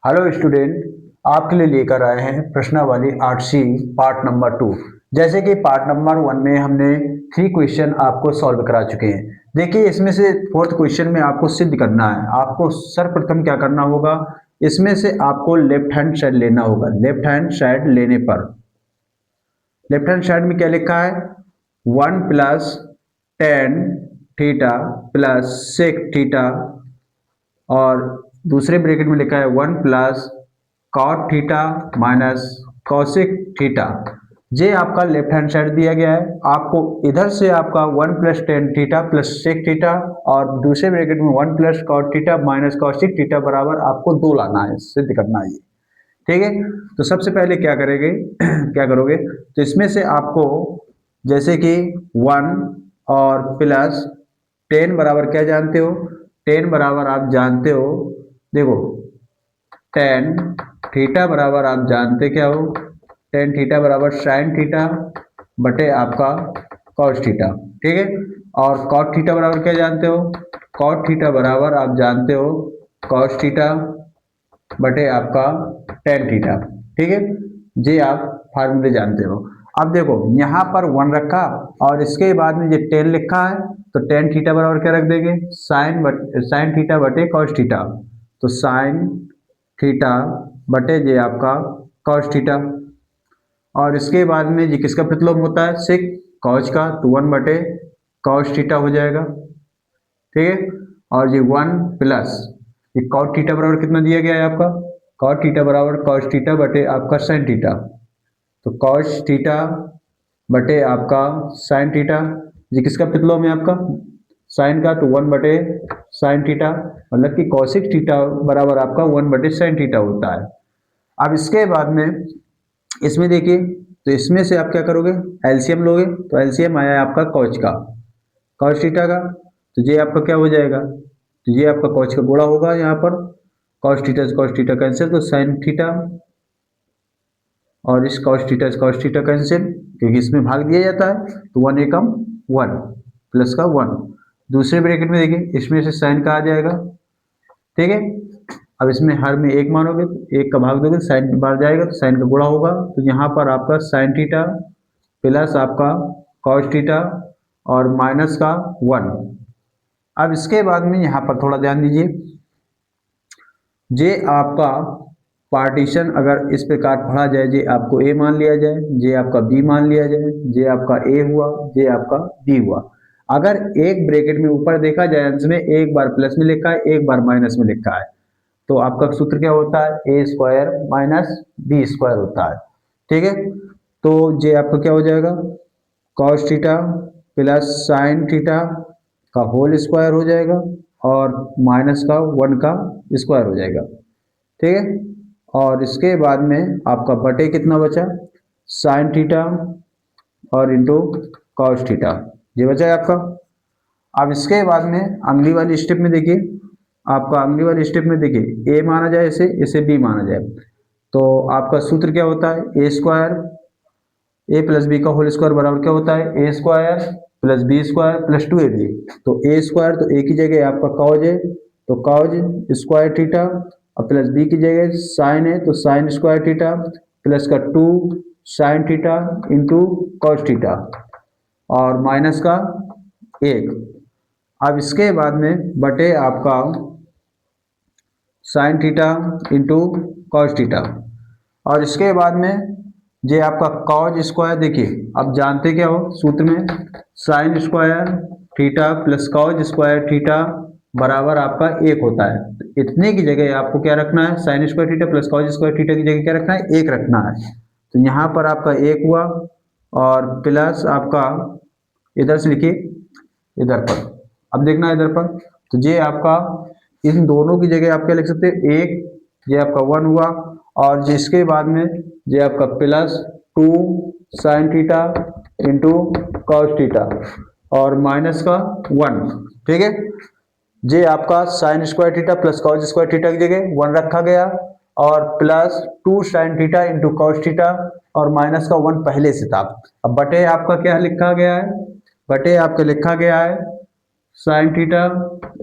Hello student, आपके लिए लेकर आए हैं प्रश्नावली 8C पार्ट नंबर 2। जैसे कि पार्ट नंबर 1 में हमने 3 क्वेश्चन आपको सॉल्व करा चुके हैं। देखिए, इसमें से फोर्थ क्वेश्चन में आपको सिद्ध करना है। आपको सर्वप्रथम क्या करना होगा, इसमें से आपको लेफ्ट हैंड साइड लेना होगा। लेफ्ट हैंड साइड लेने पर लेफ्ट हैंड साइड में क्या लिखा है, 1 plus tan theta plus sec theta, और दूसरे ब्रैकेट में लिखा है 1 plus cot theta minus cosec theta. ये आपका लेफ्ट हैंड साइड दिया गया है। आपको इधर से आपका 1 plus tan theta plus sec theta और दूसरे ब्रैकेट में 1 plus cot theta minus cosec theta बराबर आपको 2 लाना है, सिद्ध करना है ये। ठीक है, तो सबसे पहले क्या करेंगे क्या करोगे, तो इसमें से आपको जैसे कि 1 और प्लस 10 बराबर क्या जानते हो, 10 बराबर आप जानते हो, देखो 10 थीटा बराबर आप जानते क्या हो, 10 थीटा बराबर साइन थीटा बटे आपका कॉस थीटा। ठीक है, और कॉट थीटा बराबर क्या जानते हो, कॉट थीटा बराबर आप जानते हो कॉस थीटा बटे आपका टेन थीटा। ठीक है, ये आप फार्मूले जानते हो। अब देखो यहाँ पर 1 रखा और इसके बाद में ये 10 लिखा है, तो टेन थीटा बराबर क्या रख देंगे, साइन थीटा बटे कॉस थीटा। तो साइन थीटा बटे ये आपका कॉस थीटा, और इसके बाद में ये किसका प्रतिलोम होता है, सेक कॉस का, तो 1 बटे कॉस थीटा हो जाएगा। ठीक है, और ये 1 प्लस ये कॉट थीटा बराबर कितना दिया गया है आपका, कॉट थीटा बराबर कॉस थीटा बटे आपका साइन थीटा। तो कॉस थीटा बटे आपका साइन थीटा, ये किसका प्रतिलोम है आपका, साइन का, तो 1 बटे साइन थीटा, मतलब कि कॉसिक थीटा बराबर आपका 1 बटे साइन थीटा होता है। अब इसके बाद में इसमें देखिए, तो इसमें से आप क्या करोगे, एलसीएम लोगे, तो एलसीएम आया है आपका कॉस का, कॉस थीटा का, तो ये आपका क्या हो जाएगा, तो ये आपका कॉस का गुणा होगा यहाँ पर, कॉस थीटा कैंसिल, तो साइन थीटा, और इस कॉस थीटा कैंसिल, क्योंकि इसमें भाग दिया जाता है, तो 1 एकम 1 प्लस का 1। दूसरे ब्रैकेट में देखिए, इसमें से साइन का आ जाएगा। ठीक है, अब इसमें हर में एक मानोगे तो एक का भाग दोगे, साइन बाहर जाएगा तो साइन का गुणा होगा, तो यहाँ पर आपका साइन थीटा प्लस आपका कॉस थीटा और माइनस का 1। अब इसके बाद में यहाँ पर थोड़ा ध्यान दीजिए, जे आपका पार्टीशन अगर इस प्रकार पढ़ा जाए, जे आपको ए मान लिया जाए, जे आपका बी मान लिया जाए, जे आपका ए हुआ, जे आपका बी हुआ। अगर एक ब्रैकेट में ऊपर देखा जाए, अंश में एक बार प्लस में लिखा है, एक बार माइनस में लिखा है, तो आपका सूत्र क्या होता है, A square minus B square होता है। ठीक है, तो जे आपका क्या हो जाएगा, cos theta plus sine theta का होल स्क्वायर हो जाएगा, और माइनस का 1 का स्क्वायर हो जाएगा। ठीक है, और इसके बाद में आपका बटे कितना बचा, साइन थीटा और इंटू कॉस थीटा, ये बचा है आपका। अब इसके बाद में अगली वाली स्टेप में देखिए, आपका अगली वाली स्टेप में देखिए, ए माना जाए इसे, इसे बी माना जाए, तो आपका सूत्र क्या होता है, A square, A plus B का होल स्क्वायर बराबर क्या होता है, A square plus B square plus 2ab। तो ए स्क्वायर तो ए की जगह आपका कॉज है, तो कॉज स्क्वायर थीटा, और प्लस बी की जगह साइन है, तो साइन स्क्वायर थीटा प्लस का 2 sine theta into cos theta, और माइनस का 1। अब इसके बाद में बटे आपका sine theta into cos theta, और इसके बाद में ये आपका कॉज स्क्वायर, देखिए अब जानते क्या हो सूत्र में, sine square theta plus cos square theta बराबर आपका 1 होता है। तो इतने की जगह आपको क्या रखना है, sine square theta plus cos square theta की जगह क्या रखना है, 1 रखना है। तो यहाँ पर आपका 1 हुआ, और प्लस आपका इधर से लिखिए, इधर पर, अब देखना इधर पर, तो ये आपका इन दोनों की जगह आप क्या लिख सकते हैं, 1, ये आपका 1 हुआ, और जिसके बाद में ये आपका plus 2 sine theta into cos theta और माइनस का 1। ठीक है, ये आपका sine square theta plus cos square theta की जगह 1 रखा गया, और plus 2 sine theta into cos theta और माइनस का 1 पहले से था। अब बटे आपका क्या लिखा गया है, बटे आपका लिखा गया है sine theta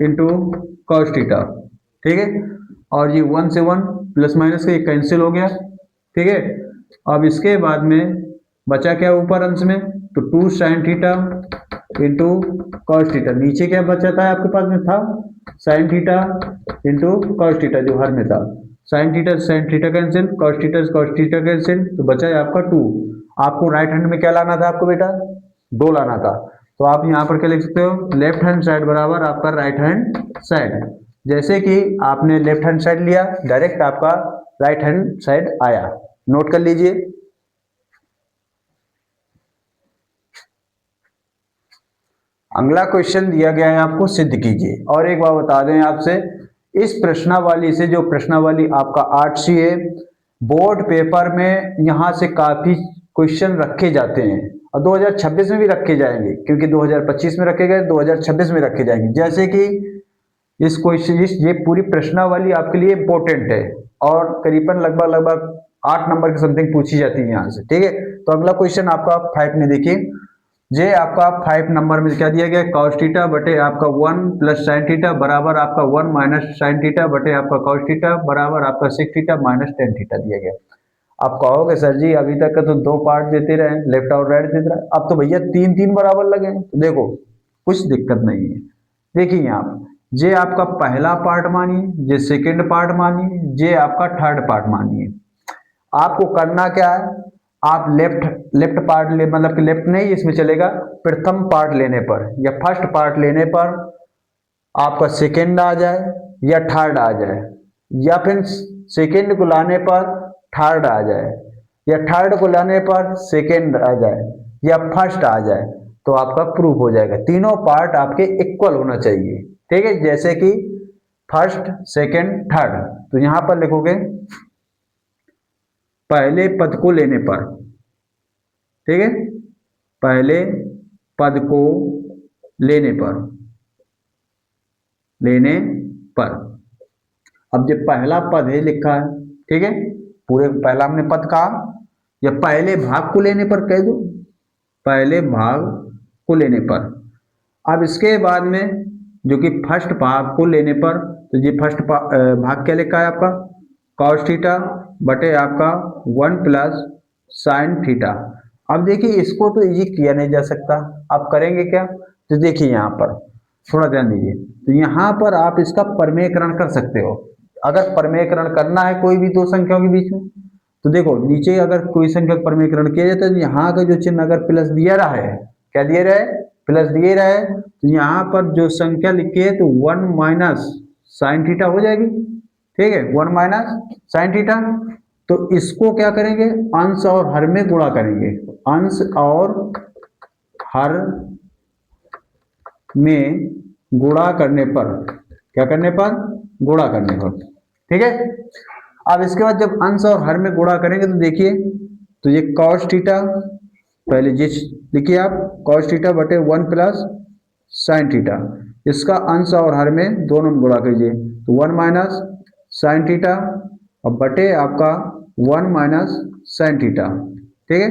into cos theta. ठीक है, और ये 1 से 1 प्लस माइनस का ये कैंसिल हो गया, ठीक है। अब इसके बाद में बचा क्या ऊपर अंश में, तो 2 sine theta into cos theta, नीचे क्या बचा था आपके पास में था sine theta into cos theta जो हर में था, sine theta cancel, cos theta cancel, तो बचा है आपका 2। आपको राइट हैंड में क्या लाना था आपको बेटा, 2 लाना था। तो आप यहाँ पर क्या लिख सकते हो, लेफ्ट हैंड साइड बराबर आपका राइट हैंड साइड। जैसे कि आपने लेफ्ट हैंड साइड लिया, डायरेक्ट आपका राइट हैंड साइड आया, नोट कर लीजिए। अगला क्वेश्चन दिया गया है आपको, सिद्ध कीजिए। और एक बार बता दें आपसे, इस प्रश्नावली से, जो प्रश्नावली आपका 8C है, बोर्ड पेपर में यहां से काफी क्वेश्चन रखे जाते हैं और 2026 में भी रखे जाएंगे, क्योंकि 2025 में रखे गए, 2026 में रखे जाएंगे। जैसे कि इस क्वेश्चन, ये पूरी प्रश्नावली आपके लिए इंपॉर्टेंट है और करीबन लगभग 8 नंबर की समथिंग पूछी जाती है यहाँ से, ठीक है। तो अगला क्वेश्चन आपका 5 में देखिए, जे आपका 5 नंबर में क्या दिया गया, कॉस थीटा बटे आपका 1 प्लस साइन थीटा बराबर आपका 1 माइनस साइन थीटा बटे आपका कॉस थीटा बराबर आपका sec theta minus tan theta दिया गया। आप कहोगे सर जी अभी तक का तो 2 पार्ट देते रहे, लेफ्ट और राइट देते रहे, अब तो भैया 3 बराबर लगे। तो देखो कुछ दिक्कत नहीं है। देखिए आप, जे आपका पहला पार्ट मानिए, जे सेकेंड पार्ट मानिए, जे आपका थर्ड पार्ट मानिए। आपको करना क्या है, आप लेफ्ट पार्ट ले, मतलब कि लेफ्ट नहीं इसमें चलेगा, प्रथम पार्ट लेने पर या फर्स्ट पार्ट लेने पर आपका सेकेंड आ जाए या थर्ड आ जाए, या फिर सेकेंड को लाने पर थर्ड आ जाए, या थर्ड को लाने पर सेकेंड आ जाए, या फर्स्ट आ जाए, तो आपका प्रूफ हो जाएगा। तीनों पार्ट आपके इक्वल होना चाहिए, ठीक है। जैसे कि फर्स्ट सेकेंड थर्ड, तो यहां पर लिखोगे पहले पद को लेने पर, ठीक है, पहले पद को लेने पर अब जो पहला पद है लिखा है, ठीक है, पूरे पहला हमने पद कहा, या पहले भाग को लेने पर कह दो, पहले भाग को लेने पर। अब इसके बाद में जो कि फर्स्ट भाग को लेने पर, तो ये फर्स्ट भाग क्या लिखा है आपका, कॉस थीटा बटे आपका 1 प्लस साइन थीटा। अब देखिए इसको तो ये किया नहीं जा सकता, आप करेंगे क्या, तो देखिए यहाँ पर थोड़ा ध्यान दीजिए, तो यहाँ पर आप इसका परमेयकरण कर सकते हो। अगर परमेयकरण करना है कोई भी दो संख्याओं के बीच में, तो देखो नीचे अगर कोई संख्या का परमेयकरण किया जाता है तो यहाँ का जो चिन्ह अगर प्लस दिया रहा है, क्या दिया रहा है, प्लस दिए रहा है, तो यहाँ पर जो संख्या लिखी है तो 1 माइनस साइन थीटा हो जाएगी, ठीक है, 1 माइनस साइन थीटा। तो इसको क्या करेंगे, अंश और हर में गुणा करेंगे, अंश और हर में गुणा करने पर, क्या करने पर, गुणा करने पर, ठीक है। अब इसके बाद जब अंश और हर में गुणा करेंगे तो देखिए, तो ये कॉस थीटा, पहले ये लिखिए आप, कॉस थीटा बटे 1 प्लस साइन थीटा, इसका अंश और हर में दोनों में गुणा कीजिए, तो 1 माइनस साइन थीटा और बटे आपका 1 माइनस साइन थीटा, ठीक है।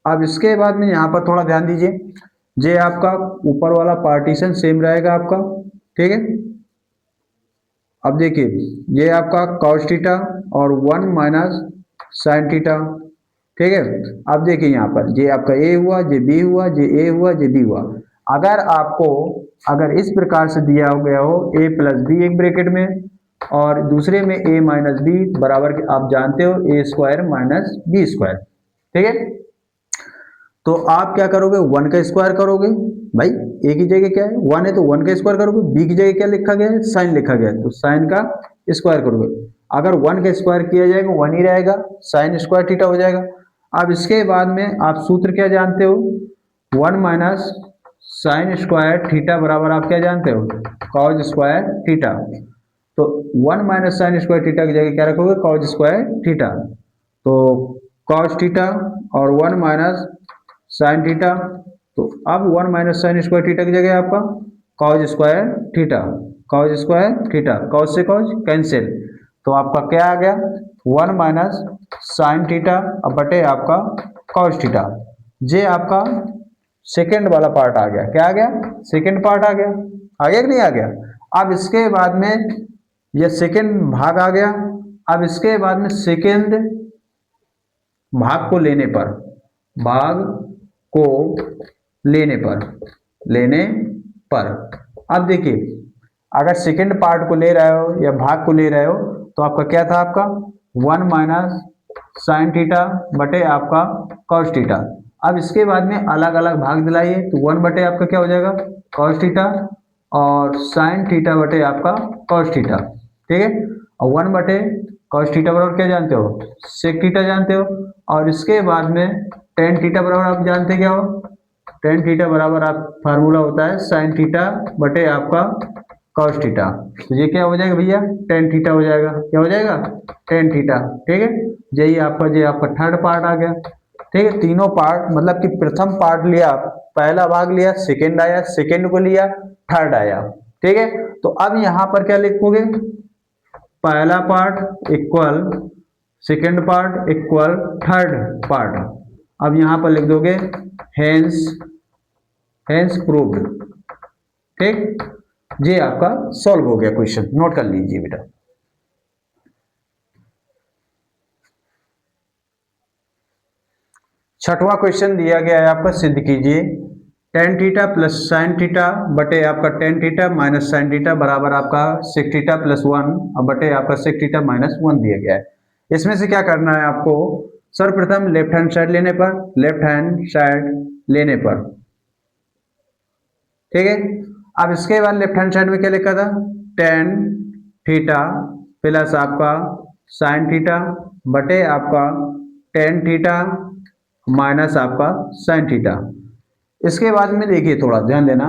अब इसके बाद में यहाँ पर थोड़ा ध्यान दीजिए, जे आपका ऊपर वाला पार्टीशन सेम रहेगा आपका, ठीक है। अब देखिए ये आपका कॉस थीटा और 1 माइनस साइन थीटा, ठीक है। अब देखिए यहाँ पर ये आपका ए हुआ, ये बी हुआ, ये ए हुआ, ये बी हुआ। अगर आपको, अगर इस प्रकार से दिया गया हो ए प्लस बी एक ब्रैकेट में और दूसरे में ए माइनस बी बराबर के, आप जानते हो ए स्क्वायर माइनस बी स्क्वायर, ठीक है। तो आप क्या करोगे, 1 का स्क्वायर करोगे, भाई ए की जगह क्या है 1 है तो 1 का स्क्वायर करोगे, बी की जगह क्या लिखा गया है, साइन लिखा गया है, तो साइन का स्क्वायर करोगे। अगर 1 का स्क्वायर किया जाएगा 1 ही रहेगा, साइन स्क्वायर थीटा हो जाएगा। अब इसके बाद में आप सूत्र क्या जानते हो, 1 माइनस साइन स्क्वायर थीटा बराबर आप क्या जानते हो, कॉज स्क्वायर थीटा। तो 1 माइनस साइन स्क्वायर थीटा की जगह क्या रखोगे, कॉज स्क्वायर थीटा। तो कॉज थीटा और 1 माइनस साइन थीटा, तो अब 1 माइनस साइन स्क्वायर थीटा की जगह आपका cause square theta, cause square theta, cause से कॉज कैंसिल, तो आपका क्या आ गया 1 माइनस साइन थीटा अब बटे आपका कॉज थीटा। जे आपका सेकेंड वाला पार्ट आ गया, क्या आ गया, सेकेंड पार्ट आ गया कि नहीं आ गया। अब इसके बाद में ये सेकेंड भाग आ गया। अब इसके बाद में सेकेंड भाग को लेने पर, भाग को लेने पर अब देखिए, अगर सेकेंड पार्ट को ले रहे हो या भाग को ले रहे हो तो आपका क्या था, आपका 1 माइनस साइन थीटा बटे आपका कॉस थीटा। अब इसके बाद में अलग अलग भाग दिलाइए तो 1 बटे आपका क्या हो जाएगा, कॉस थीटा, और साइन थीटा बटे आपका कॉस थीटा, ठीक है। और 1 बटे कॉस थीटा बराबर क्या जानते हो, सेक थीटा जानते हो। और इसके बाद में टेन थीटा बराबर आप जानते क्या हो, टेन थीटा बराबर आप फार्मूला होता है साइन थीटा बटे आपका कॉस थीटा। तो ये क्या हो जाएगा भैया, टेन थीटा हो जाएगा, क्या हो जाएगा, टेन थीटा, ठीक है। यही आपका थर्ड पार्ट आ गया, ठीक है। तीनों पार्ट मतलब कि प्रथम पार्ट लिया, पहला भाग लिया, सेकेंड आया, सेकेंड को लिया, थर्ड आया, ठीक है। तो अब यहां पर क्या लिखोगे, पहला part equal second part equal third part. अब यहां पर लिख दोगे हेंस प्रूव्ड, ठीक। ये आपका सॉल्व हो गया क्वेश्चन, नोट कर लीजिए बेटा। छठवां क्वेश्चन दिया गया है आपका, सिद्ध कीजिए ten theta plus sine theta बटे आपका tan theta minus sine theta बराबर आपका सेक थीटा प्लस 1 बटे आपका सेक थीटा माइनस 1 दिया गया है। इसमें से क्या करना है आपको, सर्वप्रथम लेफ्ट हैंड साइड लेने पर, लेफ्ट हैंड साइड लेने पर, ठीक है। अब इसके बाद लेफ्ट हैंड साइड में क्या लिखा था, टेन थीटा प्लस आपका साइन थीटा बटे आपका टेन थीटा माइनस आपका साइन थीटा। इसके बाद में देखिए थोड़ा ध्यान देना,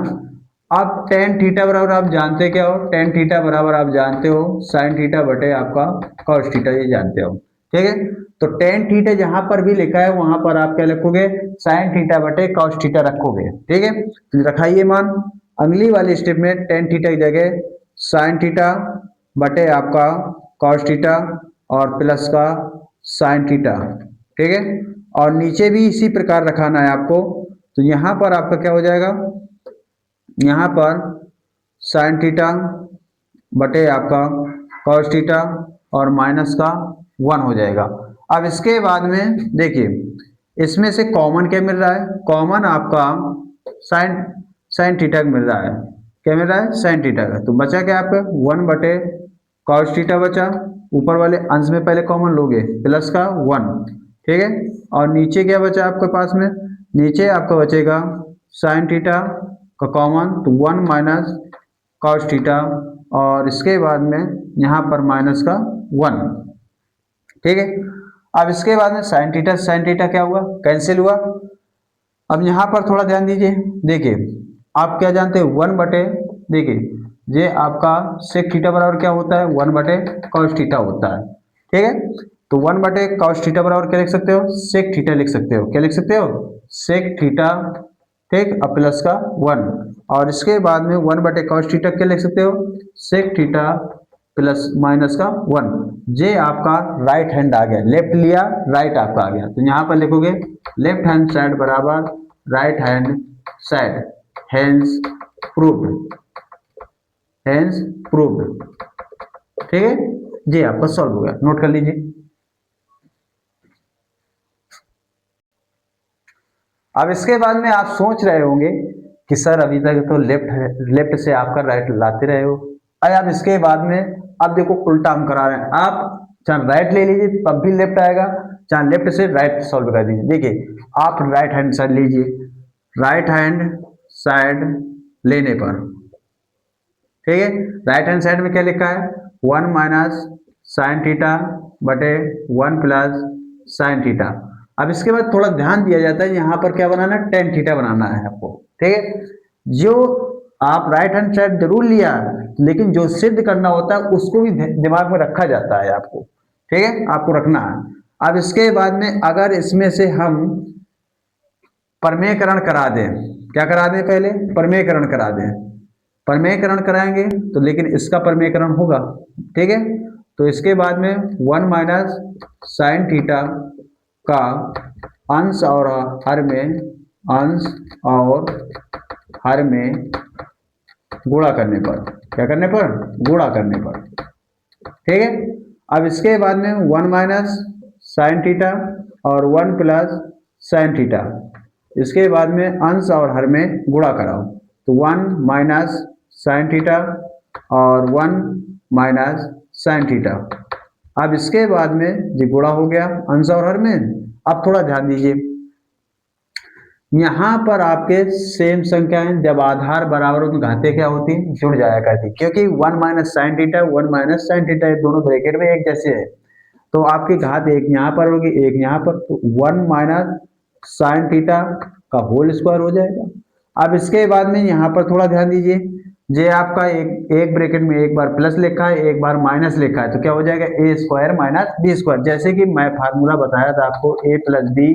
अब टेन थीटा बराबर आप जानते क्या हो, टेन थीटा बराबर आप जानते हो साइन थीटा बटे आपका कॉस थीटा, ये जानते हो, ठीक है। तो टेन थीटा जहां पर भी लिखा है वहां पर आप क्या लिखोगे, साइन थीटा बटे कॉस थीटा रखोगे, ठीक है। तो रखाइए मान, अगली वाली स्टेप में टेन थीटा की जगह साइन थीटा बटे आपका कॉस थीटा और प्लस का साइन थीटा, ठीक है। और नीचे भी इसी प्रकार रखाना है आपको। तो यहां पर आपका क्या हो जाएगा, यहां पर साइन थीटा बटे आपका कॉस थीटा और माइनस का 1 हो जाएगा। अब इसके बाद में देखिए इसमें से कॉमन क्या मिल रहा है, कॉमन आपका साइन साइन थीटा मिल रहा है, क्या मिल रहा है, साइन थीटा का। तो बचा क्या आपका 1 बटे कॉस थीटा बचा, ऊपर वाले अंश में पहले कॉमन लोगे प्लस का 1, ठीक है। और नीचे क्या बचा आपके पास में, नीचे आपका बचेगा साइन थीटा का कॉमन, तो 1 माइनस कॉस थीटा और इसके बाद में यहाँ पर माइनस का 1, ठीक है। अब इसके बाद में साइन थीटा क्या हुआ, कैंसिल हुआ। अब यहाँ पर थोड़ा ध्यान दीजिए, देखिए आप क्या जानते हैं 1 बटे, देखिए ये आपका सेक थीटा बराबर क्या होता है, 1 बटे कॉस थीटा होता है, ठीक है। तो 1 बटे कॉस थीटा बराबर क्या लिख सकते हो, सेक थीटा लिख सकते हो, क्या लिख सकते हो, सेक थीटा, ठीक, अब प्लस का 1। और इसके बाद में 1 बटे कॉस थीटा क्या लिख सकते हो, सेक थीटा प्लस माइनस का 1। ये आपका राइट हैंड आ गया, लेफ्ट लिया राइट आपका आ गया। तो यहाँ पर लिखोगे लेफ्ट हैंड साइड बराबर right hand side, hence proved, hence proved, ठीक है। ये आपका सॉल्व हो गया, नोट कर लीजिए। अब इसके बाद में आप सोच रहे होंगे कि सर अभी तक तो लेफ्ट से आपका राइट लाते रहे हो, अरे अब इसके बाद में अब देखो उल्टा हम करा रहे हैं, आप चाहे राइट ले लीजिए तब भी लेफ्ट आएगा, चाहे लेफ्ट से राइट सॉल्व कर दीजिए। देखिए आप राइट हैंड साइड लीजिए, राइट हैंड साइड लेने पर, ठीक है, राइट हैंड साइड में क्या लिखा है, 1 माइनस साइन थीटा बटे 1 प्लस साइन थीटा। अब इसके बाद थोड़ा ध्यान दिया जाता है, यहाँ पर क्या बनाना है, टेन थीटा बनाना है आपको, ठीक है। जो आप राइट हैंड साइड जरूर लिया लेकिन जो सिद्ध करना होता है उसको भी दिमाग में रखा जाता है आपको, ठीक है, आपको रखना है। अब इसके बाद में अगर इसमें से हम प्रमेयकरण करा दें, क्या करा दें, पहले प्रमेयकरण करा दें, प्रमेयकरण कराएंगे तो लेकिन इसका प्रमेयकरण होगा, ठीक है। तो इसके बाद में 1 माइनस साइन थीटा का अंश और हर में, अंश और हर में गुणा करने पर, क्या करने पर, गुणा करने पर, ठीक है। अब इसके बाद में 1 माइनस साइन थीटा और 1 प्लस साइन थीटा, इसके बाद में अंश और हर में गुणा कराओ, तो 1 माइनस साइन थीटा और 1 माइनस साइन थीटा। अब इसके बाद में ये गुणा हो गया अंश और हर में। अब थोड़ा ध्यान दीजिए, यहाँ पर आपके सेम संख्याएं जब आधार बराबर हो तो घातें क्या होती जुड़ जाया करती, क्योंकि 1 minus sine theta 1 minus sine theta ये दोनों ब्रैकेट में एक जैसे है, तो आपकी घात एक यहाँ पर होगी एक यहाँ पर, तो 1 माइनस साइन थीटा का होल स्क्वायर हो जाएगा। अब इसके बाद में यहाँ पर थोड़ा ध्यान दीजिए, ये आपका एक ब्रैकेट में एक बार प्लस लिखा है एक बार माइनस लिखा है, तो क्या हो जाएगा ए स्क्वायर माइनस बी स्क्वायर, जैसे कि मैं फार्मूला बताया था आपको ए प्लस बी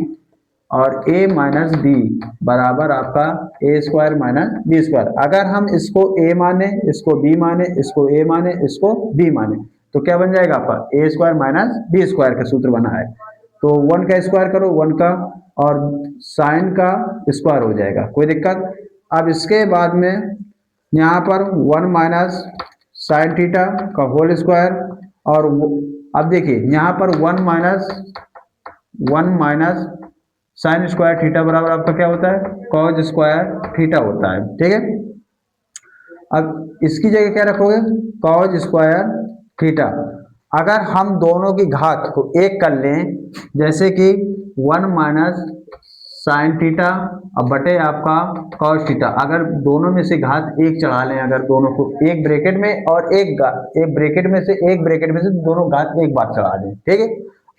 और a माइनस बी बराबर आपका ए स्क्वायर माइनस बी स्क्वायर। अगर हम इसको a माने इसको b माने इसको a माने इसको b माने तो क्या बन जाएगा आपका ए स्क्वायर माइनस बी स्क्वायर का सूत्र बना है। तो 1 का स्क्वायर करो 1 का और साइन का स्क्वायर हो जाएगा, कोई दिक्कत। अब इसके बाद में यहाँ पर 1 माइनस साइन थीटा का होल स्क्वायर और अब देखिए यहाँ पर 1 माइनस साइन स्क्वायर थीटा बराबर आपका क्या होता है कॉज स्क्वायर थीटा होता है, ठीक है। अब इसकी जगह क्या रखोगे कॉज स्क्वायर थीटा। अगर हम दोनों की घात को एक कर लें, जैसे कि 1 माइनस साइन थीटा अब बटे आपका कॉस थीटा, अगर दोनों में से घात एक चढ़ा लें, अगर दोनों को एक ब्रैकेट में और एक ब्रैकेट में से दोनों घात एक बार चढ़ा दें, ठीक है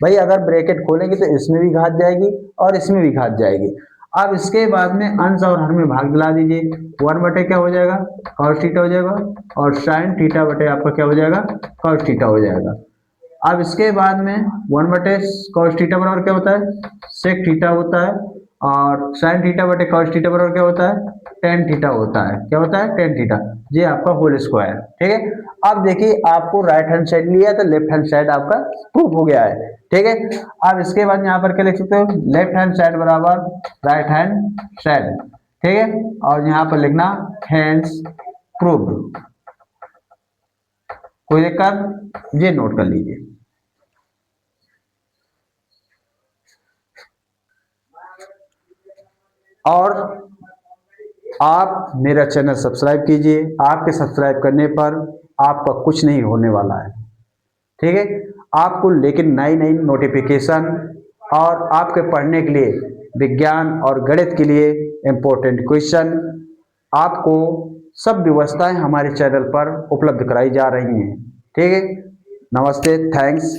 भाई। अगर ब्रैकेट खोलेंगे तो इसमें भी घात जाएगी और इसमें भी घात जाएगी। अब इसके बाद में अंश और हर में भाग दिला दीजिए, 1 बटे क्या हो जाएगा कॉस थीटा हो जाएगा और साइन थीटा बटे आपका क्या हो जाएगा कॉस थीटा हो जाएगा। अब इसके बाद में 1 बटे कॉस थीटा बराबर क्या होता है सेक थीटा होता है और साइन थीटा बटे कॉस थीटा बराबर क्या होता है टेन थीटा होता है, क्या होता है टेन थीटा, ये आपका होल स्क्वायर, ठीक है। अब देखिए आपको राइट हैंड साइड लिया तो लेफ्ट हैंड साइड आपका प्रूफ हो गया है, ठीक है। अब इसके बाद यहाँ पर क्या लिख सकते हो लेफ्ट हैंड साइड बराबर राइट हैंड साइड, ठीक है, और यहाँ पर लिखना हैंड्स प्रूव्ड, कोई दिक्कत, ये नोट कर लीजिए। और आप मेरा चैनल सब्सक्राइब कीजिए, आपके सब्सक्राइब करने पर आपका कुछ नहीं होने वाला है, ठीक है। आपको लेकिन नई नई नोटिफिकेशन और आपके पढ़ने के लिए विज्ञान और गणित के लिए इम्पोर्टेंट क्वेश्चन आपको सब व्यवस्थाएं हमारे चैनल पर उपलब्ध कराई जा रही हैं, ठीक है। नमस्ते, थैंक्स।